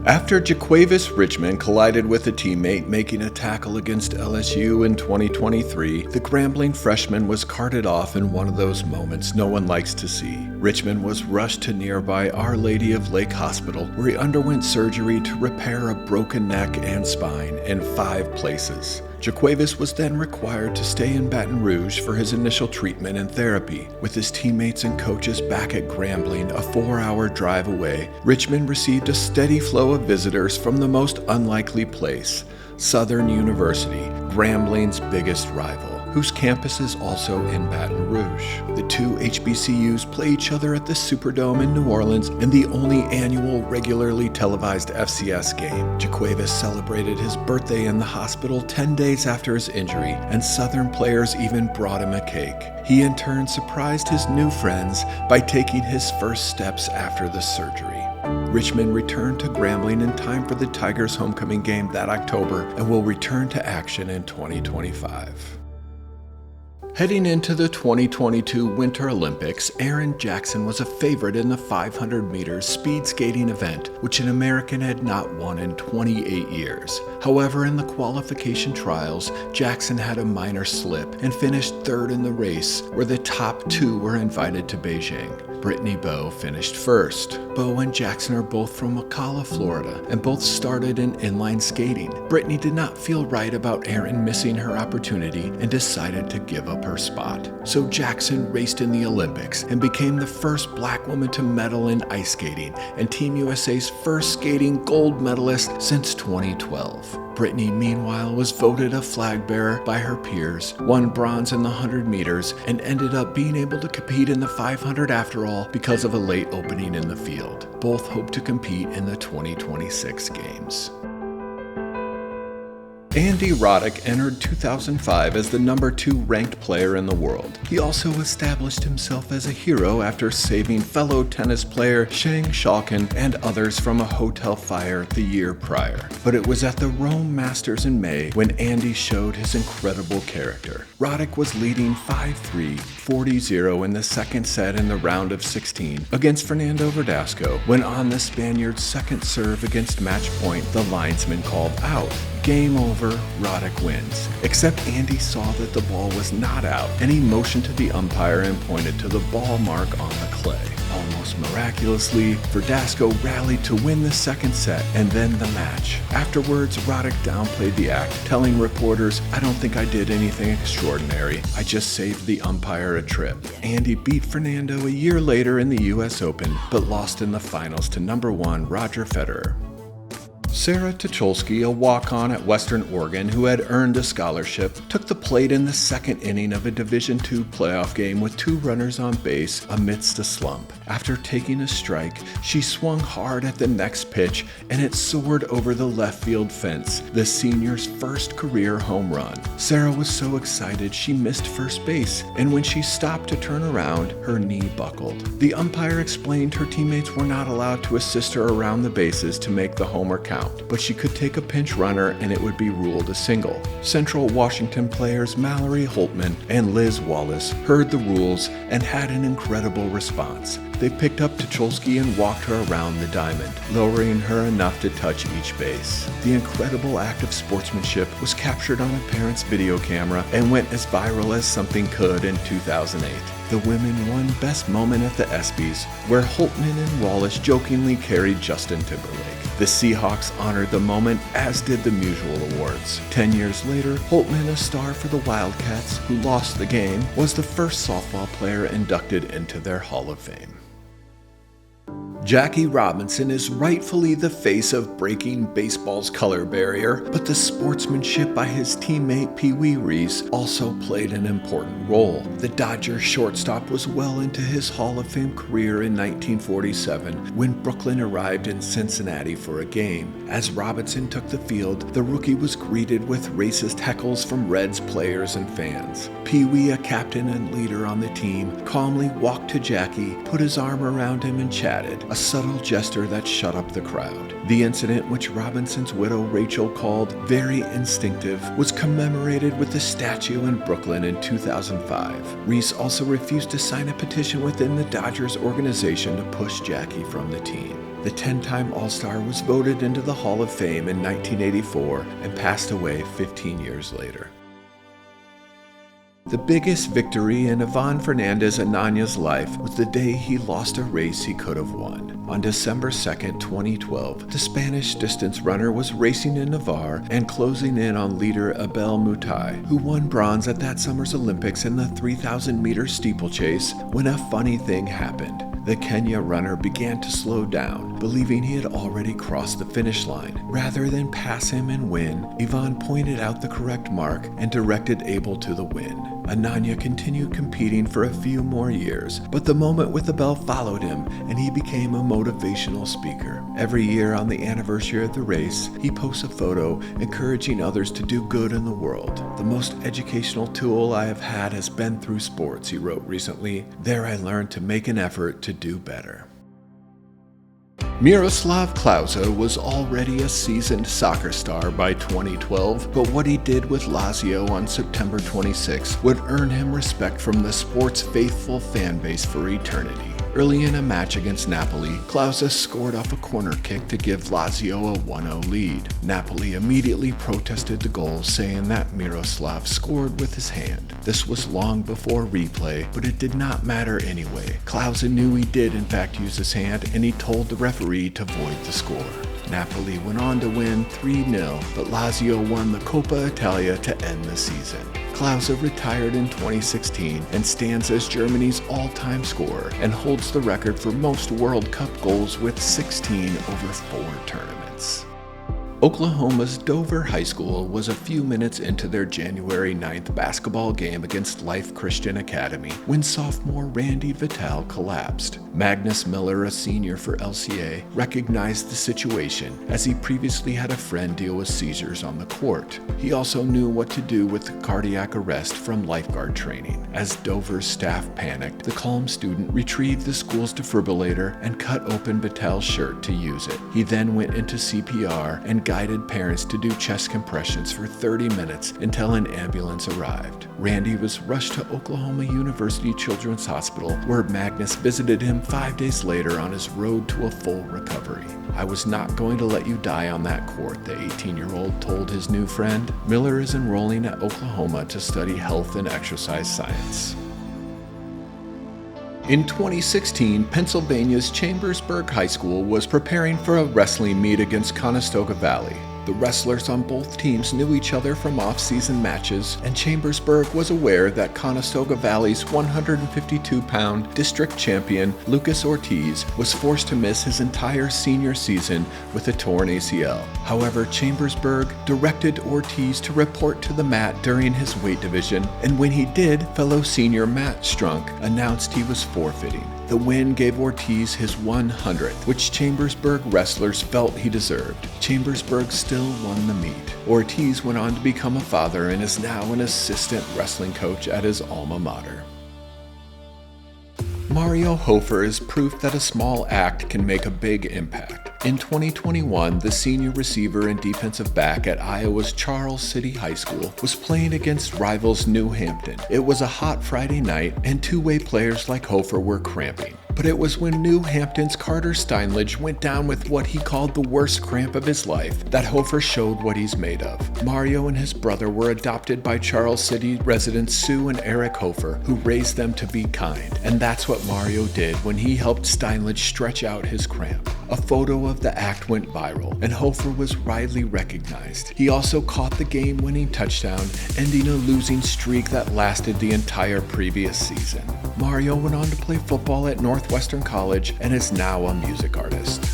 After JaQuavis Richmond collided with a teammate making a tackle against LSU in 2023, the Grambling freshman was carted off in one of those moments no one likes to see. Richmond was rushed to nearby Our Lady of Lake Hospital, where he underwent surgery to repair a broken neck and spine in 5 places. JaQuavis was then required to stay in Baton Rouge for his initial treatment and therapy. With his teammates and coaches back at Grambling, a 4-hour drive away, Richmond received a steady flow of visitors from the most unlikely place, Southern University, Grambling's biggest rival, whose campus is also in Baton Rouge. The two HBCUs play each other at the Superdome in New Orleans in the only annual regularly televised FCS game. JaQuavis celebrated his birthday in the hospital 10 days after his injury, and Southern players even brought him a cake. He in turn surprised his new friends by taking his first steps after the surgery. Richmond returned to Grambling in time for the Tigers' homecoming game that October and will return to action in 2025. Heading into the 2022 Winter Olympics, Erin Jackson was a favorite in the 500 meters speed skating event, which an American had not won in 28 years. However, in the qualification trials, Jackson had a minor slip and finished third in the race, where the top 2 were invited to Beijing. Brittany Bowe finished first. Bowe and Jackson are both from Ocala, Florida, and both started in inline skating. Brittany did not feel right about Erin missing her opportunity and decided to give up her spot. So Jackson raced in the Olympics and became the first black woman to medal in ice skating and Team USA's first skating gold medalist since 2012. Brittany, meanwhile, was voted a flag bearer by her peers, won bronze in the 100 meters, and ended up being able to compete in the 500 after all because of a late opening in the field. Both hope to compete in the 2026 games. Andy Roddick entered 2005 as the number 2 ranked player in the world. He also established himself as a hero after saving fellow tennis player Shang Shalkin and others from a hotel fire the year prior. But it was at the Rome Masters in May when Andy showed his incredible character. Roddick was leading 5-3, 40-0 in the second set in the round of 16 against Fernando Verdasco when on the Spaniard's second serve against match point, the linesman called out. Game over, Roddick wins. Except Andy saw that the ball was not out, and he motioned to the umpire and pointed to the ball mark on the clay. Almost miraculously, Verdasco rallied to win the second set and then the match. Afterwards, Roddick downplayed the act, telling reporters, "I don't think I did anything extraordinary. I just saved the umpire a trip." Andy beat Fernando a year later in the US Open, but lost in the finals to number 1 Roger Federer. Sara Tucholsky, a walk-on at Western Oregon who had earned a scholarship, took the plate in the second inning of a Division II playoff game with 2 runners on base amidst a slump. After taking a strike, she swung hard at the next pitch and it soared over the left field fence, the senior's first career home run. Sara was so excited she missed first base, and when she stopped to turn around, her knee buckled. The umpire explained her teammates were not allowed to assist her around the bases to make the homer count, but she could take a pinch runner and it would be ruled a single. Central Washington players Mallory, Holtman, and Liz Wallace heard the rules and had an incredible response. They picked up Tucholsky and walked her around the diamond, lowering her enough to touch each base. The incredible act of sportsmanship was captured on a parent's video camera and went as viral as something could in 2008. The women won Best Moment at the ESPYs, where Holtman and Wallace jokingly carried Justin Timberlake. The Seahawks honored the moment, as did the Musial Awards. 10 years later, Holtman, a star for the Wildcats, who lost the game, was the first softball player inducted into their Hall of Fame. Jackie Robinson is rightfully the face of breaking baseball's color barrier, but the sportsmanship by his teammate Pee Wee Reese also played an important role. The Dodgers shortstop was well into his Hall of Fame career in 1947 when Brooklyn arrived in Cincinnati for a game. As Robinson took the field, the rookie was greeted with racist heckles from Reds players and fans. Pee Wee, a captain and leader on the team, calmly walked to Jackie, put his arm around him and chatted, a subtle gesture that shut up the crowd. The incident, which Robinson's widow Rachel called very instinctive, was commemorated with a statue in Brooklyn in 2005. Reese also refused to sign a petition within the Dodgers organization to push Jackie from the team. The 10-time All-Star was voted into the Hall of Fame in 1984 and passed away 15 years later. The biggest victory in Ivan Fernandez Anana's life was the day he lost a race he could have won. On December 2, 2012, the Spanish distance runner was racing in Navarre and closing in on leader Abel Mutai, who won bronze at that summer's Olympics in the 3,000-meter steeplechase, when a funny thing happened. The Kenya runner began to slow down, believing he had already crossed the finish line. Rather than pass him and win, Ivan pointed out the correct mark and directed Abel to the win. Anana continued competing for a few more years, but the moment with Abel followed him, and he became a motivational speaker. Every year on the anniversary of the race, he posts a photo encouraging others to do good in the world. "The most educational tool I have had has been through sports," he wrote recently. "There I learned to make an effort to do better." Miroslav Klose was already a seasoned soccer star by 2012, but what he did with Lazio on September 26 would earn him respect from the sport's faithful fan base for eternity. Early in a match against Napoli, Klose scored off a corner kick to give Lazio a 1-0 lead. Napoli immediately protested the goal, saying that Miroslav scored with his hand. This was long before replay, but it did not matter anyway. Klose knew he did in fact use his hand, and he told the referee to void the score. Napoli went on to win 3-0, but Lazio won the Coppa Italia to end the season. Klose retired in 2016 and stands as Germany's all-time scorer and holds the record for most World Cup goals with 16 over 4 tournaments. Oklahoma's Dover High School was a few minutes into their January 9th basketball game against Life Christian Academy when sophomore Randy Vitale collapsed. Magnus Miller, a senior for LCA, recognized the situation as he previously had a friend deal with seizures on the court. He also knew what to do with cardiac arrest from lifeguard training. As Dover's staff panicked, the calm student retrieved the school's defibrillator and cut open Vitale's shirt to use it. He then went into CPR and guided parents to do chest compressions for 30 minutes until an ambulance arrived. Randy was rushed to Oklahoma University Children's Hospital, where Magnus visited him 5 days later on his road to a full recovery. "I was not going to let you die on that court," the 18-year-old told his new friend. Miller is enrolling at Oklahoma to study health and exercise science. In 2016, Pennsylvania's Chambersburg High School was preparing for a wrestling meet against Conestoga Valley. The wrestlers on both teams knew each other from off-season matches, and Chambersburg was aware that Conestoga Valley's 152-pound district champion Lucas Ortiz was forced to miss his entire senior season with a torn ACL. However, Chambersburg directed Ortiz to report to the mat during his weight division, and when he did, fellow senior Matt Strunk announced he was forfeiting. The win gave Ortiz his 100th, which Chambersburg wrestlers felt he deserved. Chambersburg still won the meet. Ortiz went on to become a father and is now an assistant wrestling coach at his alma mater. Mario Hofer is proof that a small act can make a big impact. In 2021, the senior receiver and defensive back at Iowa's Charles City High School was playing against rivals New Hampton. It was a hot Friday night, and two-way players like Hofer were cramping. But it was when New Hampton's Carter Steinledge went down with what he called the worst cramp of his life that Hofer showed what he's made of. Mario and his brother were adopted by Charles City residents Sue and Eric Hofer, who raised them to be kind. And that's what Mario did when he helped Steinledge stretch out his cramp. A photo of the act went viral, and Hofer was widely recognized. He also caught the game-winning touchdown, ending a losing streak that lasted the entire previous season. Mario went on to play football at Northwestern College and is now a music artist.